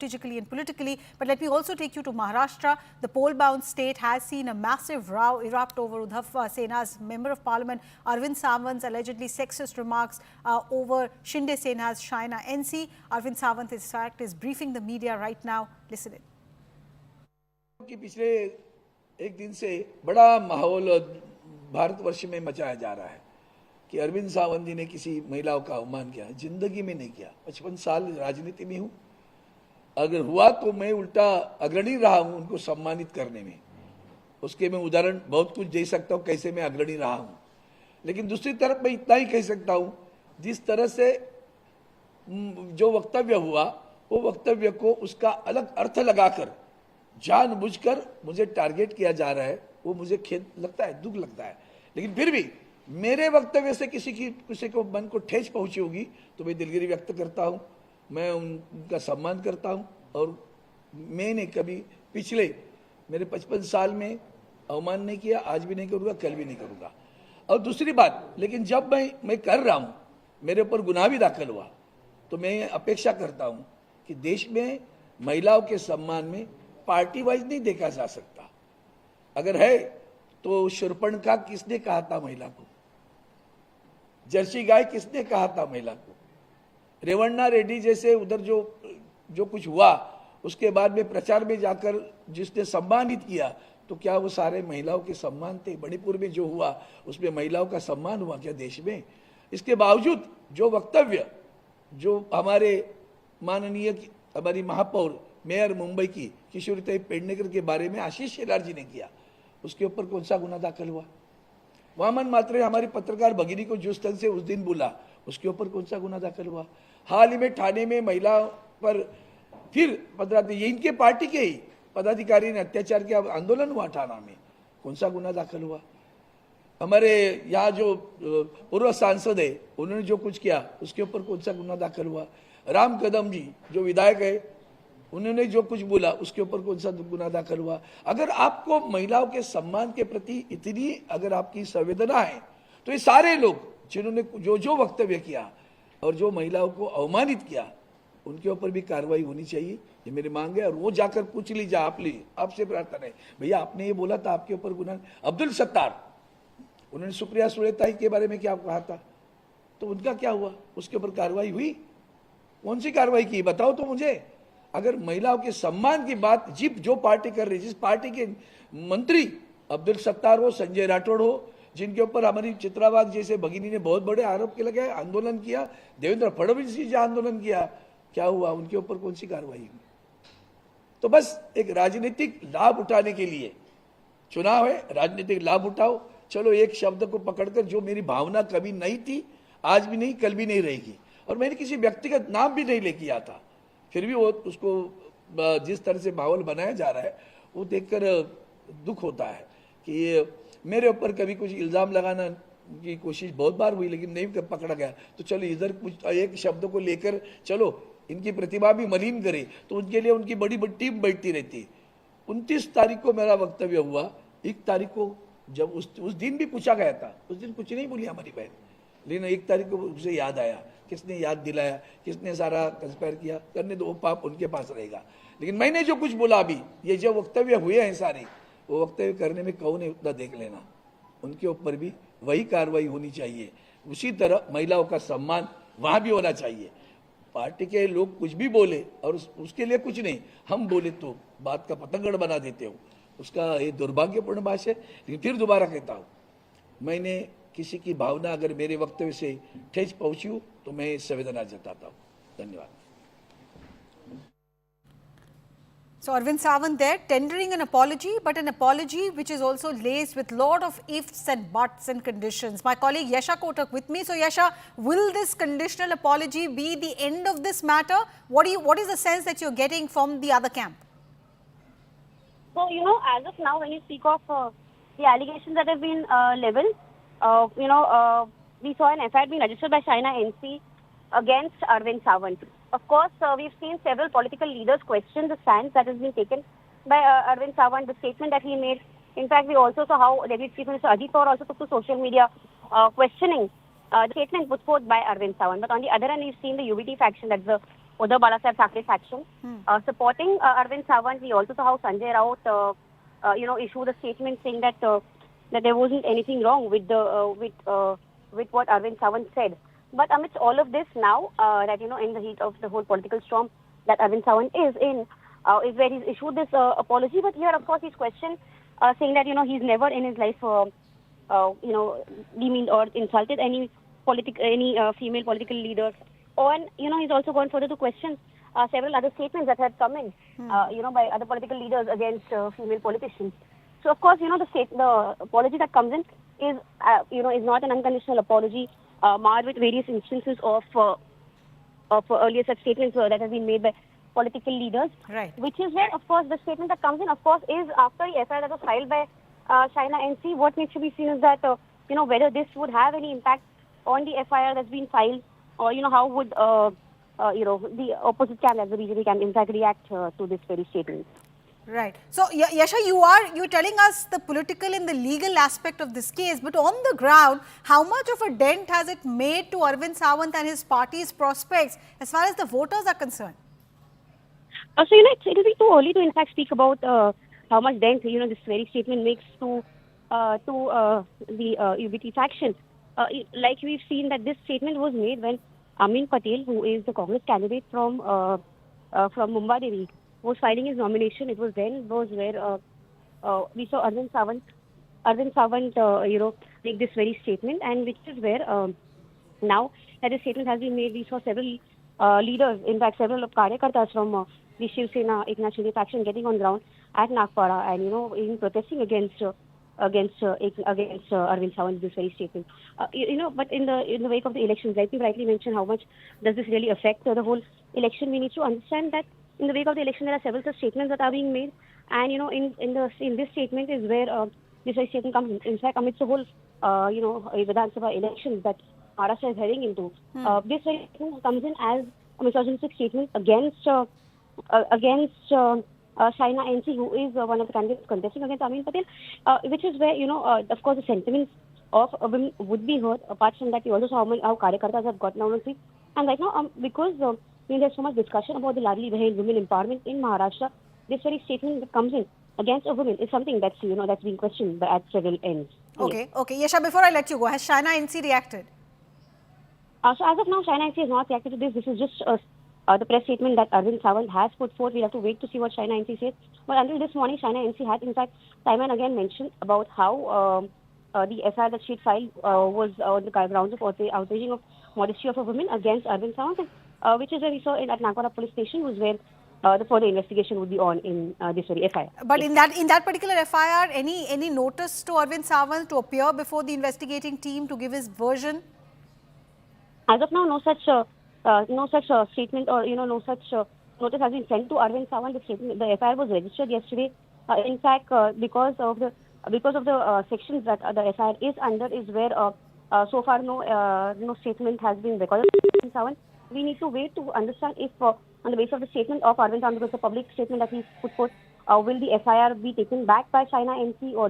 strategically and politically. But let me also take you to Maharashtra. The poll-bound state has seen a massive row erupt over Uddhav Sena's Member of Parliament Arvind Sawant's allegedly sexist remarks over Shinde Sena's Shaina NC. Arvind Sawant, in fact, is briefing the media right now. Listen in. कि पिछले एक दिन से बड़ा माहौल भारतवर्ष में मचाया जा रहा है कि अरविंद सावंत जी ने किसी महिलाओं का अवमान किया। जिंदगी में नहीं किया। 55 साल राजनीति में हूं, अगर हुआ तो मैं उल्टा अग्रणी रहा हूं उनको सम्मानित करने में। उसके मैं उदाहरण बहुत कुछ दे सकता हूं कैसे मैं अग्रणी रहा हूं। लेकिन दूसरी तरफ मैं इतना ही कह सकता हूं, जिस तरह से जो वक्तव्य हुआ वो वक्तव्य को उसका अलग अर्थ लगाकर जानबूझकर मुझे टारगेट किया जा रहा है, वो मुझे खेद लगता है, दुख लगता है। लेकिन फिर भी मेरे वक्तव्य से किसी को मन को ठेस पहुंची होगी तो मैं दिलगिरी व्यक्त करता हूं, मैं उनका सम्मान करता हूं। और मैंने कभी पिछले मेरे 55 साल में अवमान नहीं किया, आज भी नहीं करूंगा, कल भी नहीं करूंगा। और दूसरी बात, लेकिन जब मैं कर रहा हूं, मेरे ऊपर गुनाह भी दाखिल हुआ, तो मैं अपेक्षा करता हूं कि देश में महिलाओं के सम्मान में पार्टी वाइज नहीं देखा जा सकता। अगर है तो शूर्पणखा किसने कहा था महिला को? जर्सी गाय किसने कहा था महिला को? रेवन्ना रेड्डी जैसे उधर जो कुछ हुआ उसके बाद में प्रचार में जाकर जिसने सम्मानित किया, तो क्या वो सारे महिलाओं के सम्मान थे? मणिपुर में जो हुआ उसमें महिलाओं का सम्मान हुआ क्या देश में? इसके बावजूद जो वक्तव्य जो हमारे माननीय हमारी महापौर मेयर मुंबई की किशोरी पेडनेकर के बारे में आशीष शेलार जी ने किया, उसके ऊपर कौन सा गुना दाखिल हुआ? वामन मात्रे हमारी पत्रकार भगिनी को जिस तरह से उस दिन बोला, उसके ऊपर कौन सा गुना दाखिल हुआ? हाल ही में ठाणे में महिला पर फिर ये इनके पार्टी के ही पदाधिकारी ने अत्याचार किया, आंदोलन हुआ ठाणा में, कौन सा गुना दाखिल हुआ? हमारे यहाँ जो पूर्व सांसद है उन्होंने जो कुछ किया उसके ऊपर कौन सा गुना दाखिल हुआ? राम कदम जी जो विधायक है उन्होंने जो कुछ बोला उसके ऊपर कौन सा गुना दाखिल हुआ? अगर आपको महिलाओं के सम्मान के प्रति इतनी अगर आपकी संवेदना है तो ये सारे लोग जिन्होंने जो वक्तव्य किया और जो महिलाओं को अवमानित किया उनके ऊपर भी कार्रवाई होनी चाहिए, ये मेरी मांग है। और वो जाकर पूछ लीजिए, आपसे प्रार्थना है, भैया आपने ये बोला था, आपके ऊपर गुना। अब्दुल सत्तार, उन्होंने सुप्रिया सुलेताई के बारे में क्या कहा था, तो उनका क्या हुआ? उसके ऊपर कार्रवाई हुई? कौन सी कार्रवाई की बताओ तो मुझे। अगर महिलाओं के सम्मान की बात जो पार्टी कर रही है, जिस पार्टी के मंत्री अब्दुल सत्तार हो, संजय राठौड़ हो, जिनके ऊपर हमारी चित्रावाग जैसे भगिनी ने बहुत बड़े आरोप के लगाए, आंदोलन किया, देवेंद्र फडणवीस जी आंदोलन किया, क्या हुआ? उनके ऊपर कौन सी कार्रवाई हुई? तो बस एक राजनीतिक लाभ उठाने के लिए चुनाव है, राजनीतिक लाभ उठाओ। चलो एक शब्द को पकड़कर, जो मेरी भावना कभी नहीं थी, आज भी नहीं, कल भी नहीं रहेगी, और मैंने किसी व्यक्तिगत नाम भी नहीं लेके आया था, फिर भी वो उसको जिस तरह से माहौल बनाया जा रहा है वो देखकर दुख होता है कि मेरे ऊपर कभी कुछ इल्ज़ाम लगाना की कोशिश बहुत बार हुई लेकिन नहीं पकड़ा गया। तो चलो इधर कुछ एक शब्द को लेकर चलो इनकी प्रतिभा भी मलिन करे, तो उनके लिए उनकी बड़ी टीम बैठती रहती। 29 तारीख को मेरा वक्तव्य हुआ, 1 तारीख को जब उस दिन भी पूछा गया था, उस दिन कुछ नहीं बोली हमारी बहन, लेकिन 1 तारीख को उसे याद आया, किसने याद दिलाया, किसने सारा कंस्पायर किया, करने दो, वो पाप उनके पास रहेगा। लेकिन मैंने जो कुछ बोला अभी, ये जो वक्तव्य हुए हैं सारे, वो वक्तव्य करने में कौन है उतना देख लेना, उनके ऊपर भी वही कार्रवाई होनी चाहिए। उसी तरह महिलाओं का सम्मान वहाँ भी होना चाहिए। पार्टी के लोग कुछ भी बोले और उसके लिए कुछ नहीं, हम बोले तो बात का पतंगड़ बना देते हो, उसका ये दुर्भाग्यपूर्ण बात है। लेकिन फिर दोबारा कहता हूँ, मैंने किसी की भावना अगर मेरे वक्तव्य से ठेस पहुंची हो तो मैं संवेदना जताता हूं। धन्यवाद। So Arvind Sawant there tendering an apology, but an apology which is also laced with lot of ifs and buts and conditions. My colleague Yasha Kotak with me. So Yasha, will this conditional apology be the end of this matter? What is the sense that you're getting from the other camp? So, as of now, when you speak of the allegations that have been leveled, we saw an FIR being registered by Shaina NC against Arvind Sawant. Of course, we've seen several political leaders question the stance that has been taken by Arvind Sawant, the statement that he made. In fact, we also saw how Deputy Chief Minister Ajit Pawar also took to social media questioning the statement put forth by Arvind Sawant. But on the other hand, we've seen the UBT faction, that's the Uddhav Balasaheb Thackeray faction, supporting Arvind Sawant. We also saw how Sanjay Raut, issued a statement saying that that there wasn't anything wrong with the with what Arvind Sawant said. But amidst all of this now, that in the heat of the whole political storm that Arvind Sawant is where he's issued this apology. But here, of course, he's questioned, saying that he's never in his life, demeaned or insulted any female political leader. And he's also gone further to question several other statements that had come in, by other political leaders against female politicians. So of course, the apology that comes in is not an unconditional apology, marred with various instances of earlier such statements that have been made by political leaders. Right. Which is where, of course, the statement that comes in, of course, is after the FIR that was filed by Shaina NC. What needs to be seen is that whether this would have any impact on the FIR that's been filed, or how would the opposite camp, as the BJP camp, in fact react to this very statement. Right. So, Yasha, you're telling us the political and the legal aspect of this case, but on the ground, how much of a dent has it made to Arvind Sawant and his party's prospects as far as the voters are concerned? So, it'll be too early to, in fact, speak about how much dent, this very statement makes to the UBT faction. Like we've seen that this statement was made when Amin Patel, who is the Congress candidate from Mumbai Devi, was filing his nomination. It was then where we saw Arvind Sawant, make this very statement, and which is where now that this statement has been made, we saw several leaders, in fact, several Karyakartas from the Shiv Sena Shinde faction getting on ground at Nagpara and even protesting against Arvind Sawant, this very statement. But in the wake of the elections, like you rightly mentioned, how much does this really affect the whole election? We need to understand that in the wake of the election, there are several such statements that are being made, and in this statement is where this very statement comes in fact amidst the whole Vidhan Sabha elections that Maharashtra is heading into. This very statement comes in as a misogynistic statement against Shaina NC, who is one of the candidates contesting against Amin Patel, which is where, of course, the sentiments of women would be heard. Apart from that, we also saw how Karyakartas have gotten out on feet. And right now, because there's so much discussion about the Ladli Bahin women empowerment in Maharashtra, this very statement that comes in against a woman is something that's, that's being questioned at several ends. Okay, okay. Yasha, before I let you go, has Shaina NC reacted? So as of now, Shaina NC has not reacted to this. This is just the press statement that Arvind Sawant has put forth. We'll have to wait to see what Shaina NC says. But until this morning, Shaina NC had, in fact, time and again mentioned about how the FIR that she had filed was on the grounds of outraging of modesty of a woman against Arvind Sawant, which is where we saw at Nagpara police station, was where the further investigation would be on in this very FIR. But in that particular FIR, any notice to Arvind Sawant to appear before the investigating team to give his version? As of now, no such statement or no such notice has been sent to Arvind Sawant. The FIR was registered yesterday. In fact, because of the sections that the FIR is under, is where so far no statement has been recorded by Arvind Sawant. We need to wait to understand if on the basis of the statement of Arvind Sawant, because the public statement that he put forth, will the FIR be taken back by Shaina NC, or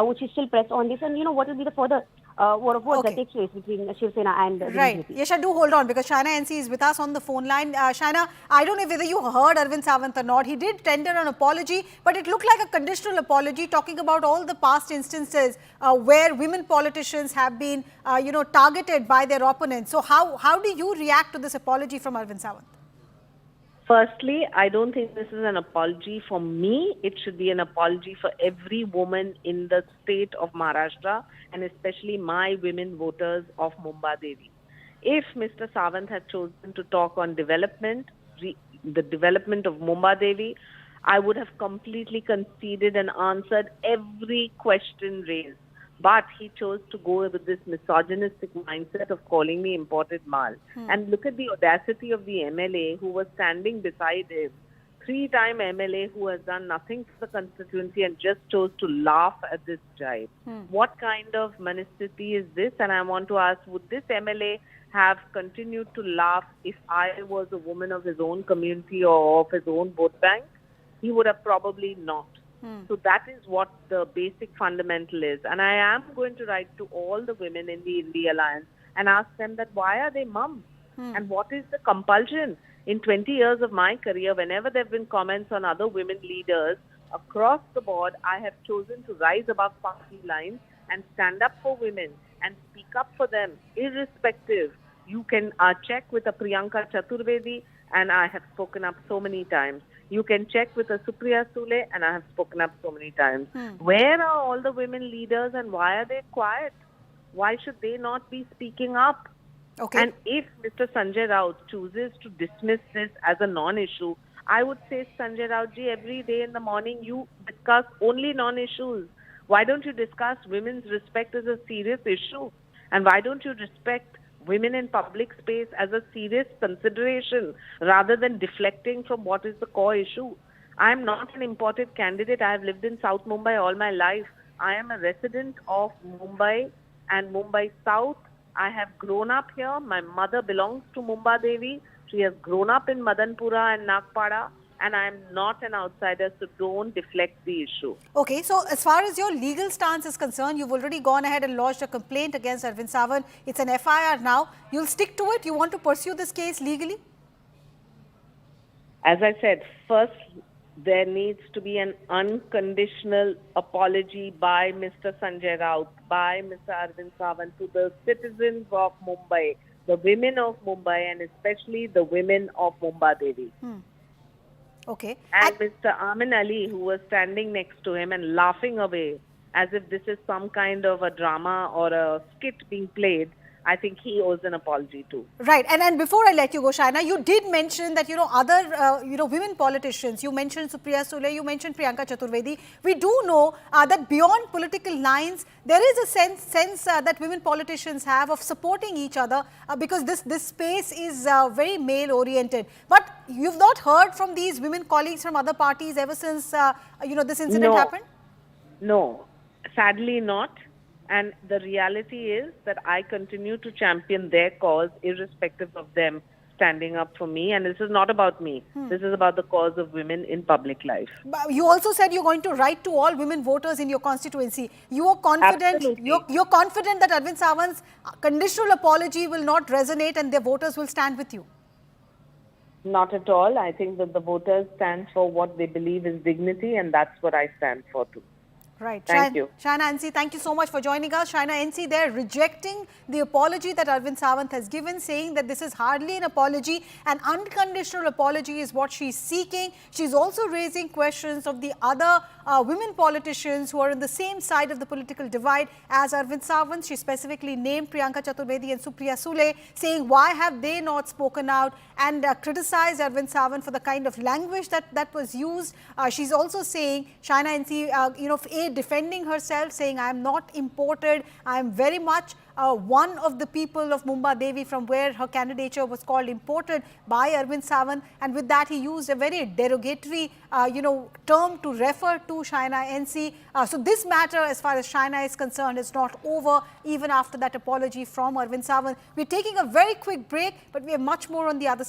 would she still press on this, and what will be the further war of words that takes place between Shiv Sena and the Right. BJP. Yasha, do hold on, because Shaina NC is with us on the phone line. Shaina, I don't know whether you heard Arvind Sawant or not. He did tender an apology, but it looked like a conditional apology, talking about all the past instances where women politicians have been, targeted by their opponents. So how do you react to this apology from Arvind Sawant? Firstly, I don't think this is an apology for me. It should be an apology for every woman in the state of Maharashtra, and especially my women voters of Mumbai Devi. If Mr. Sawant had chosen to talk on development, the development of Mumbai Devi, I would have completely conceded and answered every question raised. But he chose to go with this misogynistic mindset of calling me imported Maal. And look at the audacity of the MLA who was standing beside him, three-time MLA who has done nothing for the constituency and just chose to laugh at this jibe. What kind of manistity is this? And I want to ask, would this MLA have continued to laugh if I was a woman of his own community or of his own vote bank? He would have probably not. So that is what the basic fundamental is. And I am going to write to all the women in the India Alliance and ask them that why are they mum? And what is the compulsion? In 20 years of my career, whenever there have been comments on other women leaders across the board, I have chosen to rise above party lines and stand up for women and speak up for them, irrespective. You can check with a Priyanka Chaturvedi, and I have spoken up so many times. You can check with a Supriya Sule, and I have spoken up so many times. Where are all the women leaders, and why are they quiet? Why should they not be speaking up? Okay. And if Mr. Sanjay Raut chooses to dismiss this as a non-issue, I would say, Sanjay Raut ji, every day in the morning you discuss only non-issues. Why don't you discuss women's respect as a serious issue? And why don't you respect women in public space as a serious consideration rather than deflecting from what is the core issue? I am not an imported candidate. I have lived in South Mumbai all my life. I am a resident of Mumbai and Mumbai South. I have grown up here. My mother belongs to Mumba Devi. She has grown up in Madanpura and Nagpada. And I am not an outsider, so don't deflect the issue. Okay, so as far as your legal stance is concerned, you've already gone ahead and lodged a complaint against Arvind Sawant. It's an FIR now. You'll stick to it? You want to pursue this case legally? As I said, first, there needs to be an unconditional apology by Mr. Sanjay Raut, by Mr. Arvind Sawant to the citizens of Mumbai, the women of Mumbai, and especially the women of Mumba Devi. Okay. And Mr. Amin Ali, who was standing next to him and laughing away as if this is some kind of a drama or a skit being played, I think he owes an apology too. Right. And before I let you go, Shaina, you did mention that, other, women politicians, you mentioned Supriya Sule, you mentioned Priyanka Chaturvedi. We do know that beyond political lines, there is a sense that women politicians have of supporting each other because this space is very male-oriented. But you've not heard from these women colleagues from other parties ever since, this incident happened? No, sadly not. And the reality is that I continue to champion their cause irrespective of them standing up for me. And this is not about me. This is about the cause of women in public life. But you also said you're going to write to all women voters in your constituency. You are confident. You're confident that Arvind Sawant's conditional apology will not resonate and their voters will stand with you. Not at all. I think that the voters stand for what they believe is dignity, and that's what I stand for too. Right. Thank you. Shaina NC, thank you so much for joining us. Shaina NC there rejecting the apology that Arvind Sawant has given, saying that this is hardly an apology. An unconditional apology is what she's seeking. She's also raising questions of the other women politicians who are on the same side of the political divide as Arvind Sawant. She specifically named Priyanka Chaturvedi and Supriya Sule, saying why have they not spoken out and criticized Arvind Sawant for the kind of language that was used. She's also saying, Shaina NC, defending herself, saying I am not imported, I am very much one of the people of Mumba Devi from where her candidature was called imported by Arvind Sawant, and with that he used a very derogatory term to refer to Shaina NC. So this matter, as far as Shaina is concerned, is not over even after that apology from Arvind Sawant. We're taking a very quick break, but we have much more on the other side.